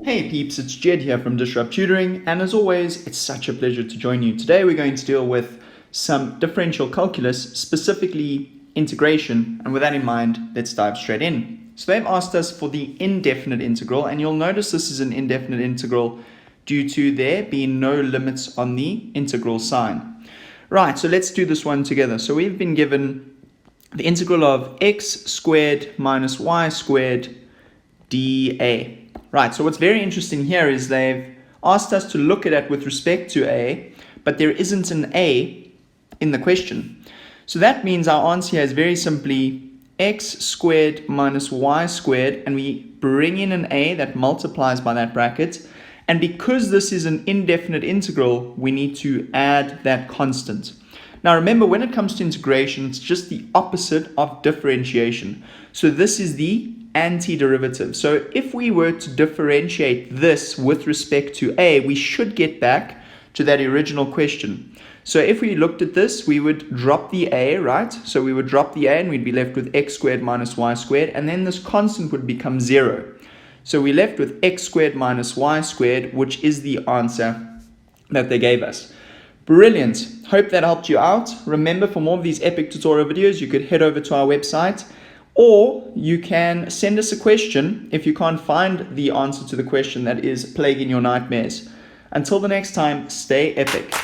Hey peeps, it's Jedd here from Disrupt Tutoring, and as always, it's such a pleasure to join you. Today we're going to deal with some differential calculus, specifically integration, and with that in mind, let's dive straight in. So they've asked us for the indefinite integral, and you'll notice this is an indefinite integral due to there being no limits on the integral sign. Right, so let's do this one together. So we've been given the integral of x squared minus y squared dA. Right, so what's very interesting here is they've asked us to look at it with respect to a, but there isn't an a in the question. So that means our answer here is very simply x squared minus y squared, and we bring in an a that multiplies by that bracket. And because this is an indefinite integral, we need to add that constant. Now remember, when it comes to integration, it's just the opposite of differentiation. So this is the antiderivative. So if we were to differentiate this with respect to a, we should get back to that original question. So if we looked at this, we would drop the a, right? So we would drop the a and we'd be left with x squared minus y squared, and then this constant would become 0. So we're left with x squared minus y squared, which is the answer that they gave us. Brilliant. Hope that helped you out. Remember, for more of these epic tutorial videos, you could head over to our website, or you can send us a question if you can't find the answer to the question that is plaguing your nightmares. Until the next time, stay epic.